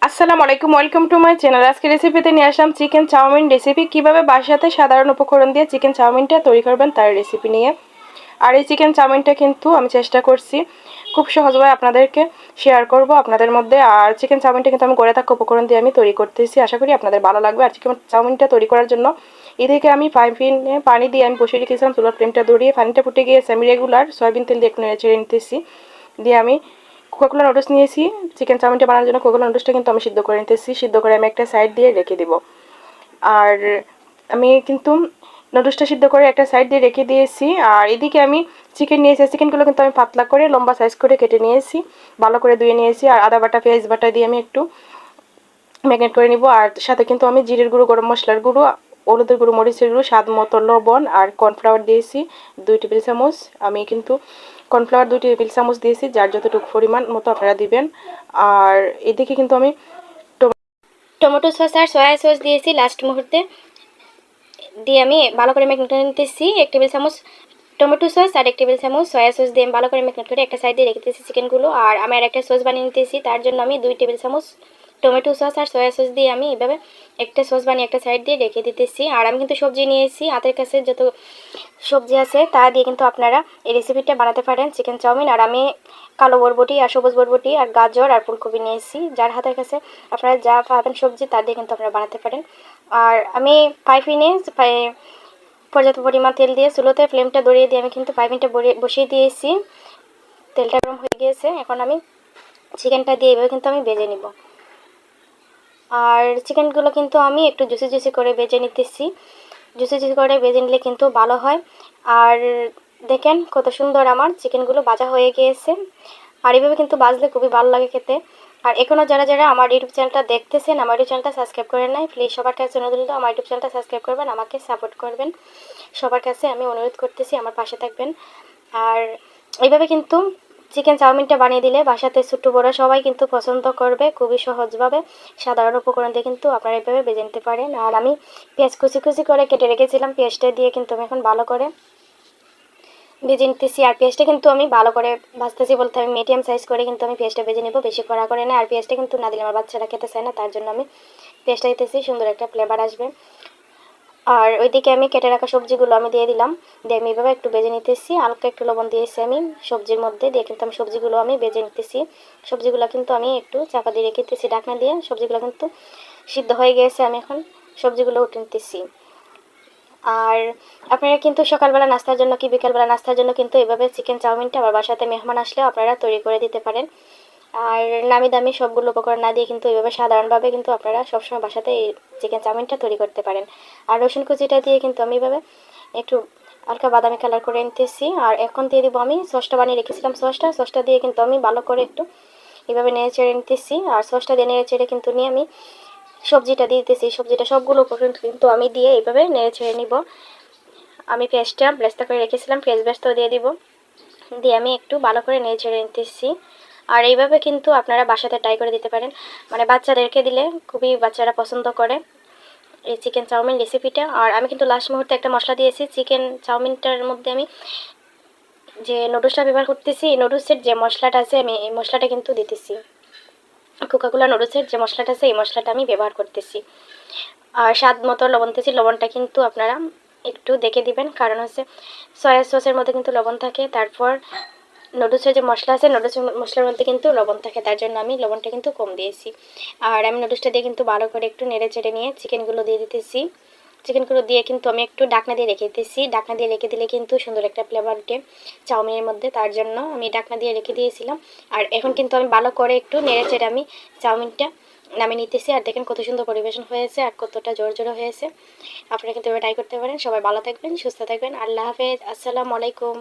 আসসালামু আলাইকুম, welcome to my channel. আজকে রেসিপিতে নিয়ে আসলাম চিকেন চাউমিন রেসিপি। কিভাবে বাসাতে সাধারণ উপকরণ দিয়ে চিকেন চাউমিনটা তৈরি করবেন তার রেসিপি নিয়ে। আর এই চিকেন চাউমিনটা কিন্তু আমি চেষ্টা করছি খুব সহজভাবে আপনাদেরকে শেয়ার করব আপনাদের মধ্যে। আর চিকেন চাউমিনটা কিন্তু আমি গড়ে থাকা উপকরণ দিয়ে আমি তৈরি করতেছি, আশা করি আপনাদের ভালো লাগবে। আর চিকেন চাউমিনটা তৈরি করার জন্য এদিকে আমি পাইপিনে পানি দিয়ে আমি বসিয়ে রেখেছিলাম, চুলার ফ্লেমটা ধরিয়ে পানিটা ফুটে গিয়েছে। আমি রেগুলার সয়াবিন তেল দিয়ে একটু নেড়ে ছেড়ে নিতেছি। দিয়ে আমি কোকাকোলা নুডলস নিয়েছি। চিকেন চাউমিনটা বানানোর জন্য কোকাকোলা নুডলসটা কিন্তু আমি সিদ্ধ করে নিতেছি। সিদ্ধ করে আমি একটা সাইড দিয়ে রেখে দিব। আর আমি কিন্তু নুডলসটা সিদ্ধ করে একটা সাইড দিয়ে রেখে দিয়েছি। আর এদিকে আমি চিকেন নিয়েছি। চিকেনগুলো কিন্তু আমি পাতলা করে লম্বা সাইজ করে কেটে নিয়েছি, ভালো করে ধুয়ে নিয়েছি। আর আদা বাটা পেঁয়াজ বাটা দিয়ে আমি একটু ম্যারিনেট করে নিব। আর সাথে কিন্তু আমি জিরের গুঁড়ো, গরম মশলার গুঁড়ো, হলুদের গুঁড়ো, মরিচের গুঁড়ো, স্বাদ মতো লবণ আর কর্নফ্লাওয়ার দিয়েছি 2 টেবিল চামচ। আমি কিন্তু কর্নফ্লাওয়ার 2 টেবিল চামচ দিয়েছি, যার যতটুকু পরিমাণ মতো আপনারা দিবেন। আর এদিকে কিন্তু আমি টমেটো সস আর সয়া সস দিয়েছি লাস্ট মুহূর্তে। দিয়ে আমি ভালো করে ম্যারিনেট করে নিতেছি। 1 টেবিল চামচ টমেটো সস আর 1 টেবিল চামচ সয়া সস দিয়ে ভালো করে ম্যারিনেট করে একটা সাইড দিয়ে রেখে দিয়েছি চিকেনগুলো। আর আমি আর একটা সস বানিয়ে নিতেছি, তার জন্য আমি 2 টেবিল চামচ টমেটো সস আর সয়া সস দিয়ে আমি এভাবে একটা সস বানিয়ে একটা সাইড দিয়ে রেখে দিতেছি। আর আমি কিন্তু সবজি নিয়েছি, হাতের কাছে যত সবজি আছে তা দিয়ে কিন্তু আপনারা এই রেসিপিটা বানাতে পারেন চিকেন চাউমিন। আর আমি কালো বরবটি আর সবুজ বরবটি আর গাজর আর ফুলকপি নিয়েছি, যার হাতের কাছে আপনারা যা পাবেন সবজি তা দিয়ে কিন্তু আপনারা বানাতে পারেন। আর আমি পাইপিনে পর্যাপ্ত পরিমাণ তেল দিয়ে চুলোতে ফ্লেমটা ধরিয়ে দিয়ে আমি কিন্তু পাইপিনটা বসিয়ে দিয়েছি। তেলটা গরম হয়ে গিয়েছে, এখন আমি চিকেনটা দিয়ে এভাবে কিন্তু আমি ভেজে নিব। আর চিকেনগুলো কিন্তু আমি একটু জুসি জুসি করে ভেজে নিতেছি। জুসি জুসি করে ভেজে নিলে কিন্তু ভালো হয়। আর দেখেন কত সুন্দর আমার চিকেনগুলো ভাজা হয়ে গিয়েছে। আর এইভাবে কিন্তু ভাজলে খুবই ভালো লাগে খেতে। আর এখনও যারা যারা আমার ইউটিউব চ্যানেলটা দেখতেছেন, আমার ইউটিউব চ্যানেলটা সাবস্ক্রাইব করে নাই, প্লিজ সবার কাছে অনুরোধ হলো আমার ইউটিউব চ্যানেলটা সাবস্ক্রাইব করবেন, আমাকে সাপোর্ট করবেন। সবার কাছে আমি অনুরোধ করতেছি আমার পাশে থাকবেন। আর এইভাবে কিন্তু চিকেন চাউমিনটা বানিয়ে দিলে বাসাতে ছোটো বড়ো সবাই কিন্তু পছন্দ করবে। খুবই সহজভাবে সাধারণ উপকরণ দিয়ে কিন্তু আপনারা এইভাবে ভেজে নিতে পারেন। আর আমি পেঁয়াজ কুচি কুচি করে কেটে রেখেছিলাম, পেঁয়াজটা দিয়ে কিন্তু আমি এখন ভালো করে ভেজে নিতেছি। আর পেঁয়াজটা কিন্তু আমি ভালো করে ভাজতেছি বলতে আমি মিডিয়াম সাইজ করে কিন্তু আমি পেঁয়াজটা ভেজে নেব, বেশি কড়া করে না। আর পেঁয়াজটা কিন্তু না দিলে আমার বাচ্চারা খেতে চায় না, তার জন্য আমি পেঁয়াজটা দিতেছি, সুন্দর একটা ফ্লেভার আসবে। আর ওইদিকে আমি কেটে রাখা সবজিগুলো আমি দিয়ে দিলাম, দিয়ে আমি এভাবে একটু ভেজে নিতেছি। হালকা একটু লবণ দিয়েছি আমি সবজির মধ্যে, দিয়ে কিন্তু আমি সবজিগুলো আমি ভেজে নিতেছি। সবজিগুলো কিন্তু আমি একটু চাপা দিয়ে রেখেতেছি ঢাকনা দিয়ে। সবজিগুলো কিন্তু সিদ্ধ হয়ে গিয়েছে, আমি এখন সবজিগুলো উঠে নিতেছি। আর আপনারা কিন্তু সকালবেলা নাস্তার জন্য কি বিকালবেলা নাস্তার জন্য কিন্তু এভাবে চিকেন চাউমিনটা আবার বাসাতে মেহমান আসলেও আপনারা তৈরি করে দিতে পারেন। আর নামি দামি সবগুলো উপকরণ না দিয়ে কিন্তু এইভাবে সাধারণভাবে কিন্তু আপনারা সবসময় বাসাতে এই চিকেন চাউমিনটা তৈরি করতে পারেন। আর রসুন কুচিটা দিয়ে কিন্তু আমি এভাবে একটু হালকা বাদামি কালার করে নিতেছি। আর এখন দিয়ে দিব আমি সসটা বানিয়ে রেখেছিলাম, সসটা দিয়ে কিন্তু আমি ভালো করে একটু এভাবে নেড়ে চেড়ে নিতেছি। আর সসটা দিয়ে নেড়ে চেড়ে কিন্তু নিয়ে আমি সবজিটা দিয়ে দিতেছি। সবজিটা সবগুলো উপকরণ কিন্তু আমি দিয়ে এইভাবে নেড়ে ছেড়ে নিব। আমি পেঁয়াজটা ব্রেস্তা করে রেখেছিলাম, পেঁয়াজ ব্রেস্তাও দিয়ে দিব, দিয়ে আমি একটু ভালো করে নেড়ে ছেড়ে নিতেছি। আর এইভাবে কিন্তু আপনারা বাসাতে ট্রাই করে দিতে পারেন, মানে বাচ্চাদেরকে দিলে খুবই বাচ্চারা পছন্দ করে এই চিকেন চাউমিন রেসিপিটা। আর আমি কিন্তু লাস্ট মুহূর্তে একটা মশলা দিয়েছি চিকেন চাউমিনটার মধ্যে, আমি যে নুডলসটা ব্যবহার করতেছি নুডলসের যে মশলাটা আছে আমি এই মশলাটা কিন্তু দিতেছি। কোকাকোলা নুডলসের যে মশলাটা আছে এই মশলাটা আমি ব্যবহার করতেছি। আর স্বাদ মতো লবণ দিতেছি, লবণটা কিন্তু আপনারা একটু দেখে দিবেন, কারণ হচ্ছে সয়া সসের মধ্যে কিন্তু লবণ থাকে। তারপর নুডলসের যে মশলা আছে নুডলসের মশলার মধ্যে কিন্তু লবণ থাকে, তার জন্য আমি লবণটা কিন্তু কম দিয়েছি। আর আমি নুডলসটা দিয়ে কিন্তু ভালো করে একটু নেড়ে চেড়ে নিয়ে চিকেনগুলো দিয়ে দিতেছি। চিকেনগুলো দিয়ে কিন্তু আমি একটু ঢাকনা দিয়ে রেখে দিতেছি। ঢাকনা দিয়ে রেখে দিলে কিন্তু সুন্দর একটা ফ্লেভার উঠে চাউমিনের মধ্যে, তার জন্য আমি ঢাকনা দিয়ে রেখে দিয়েছিলাম। আর এখন কিন্তু আমি ভালো করে একটু নেড়ে চেড়ে আমি চাউমিনটা নামিয়ে নিতেছি। আর দেখেন কত সুন্দর পরিবেশন হয়েছে আর কতটা জোরজোরে হয়েছে। আপনারা কিন্তু এবার ট্রাই করতে পারেন। সবাই ভালো থাকবেন, সুস্থ থাকবেন। আল্লাহ হাফেজ, আসসালামু আলাইকুম।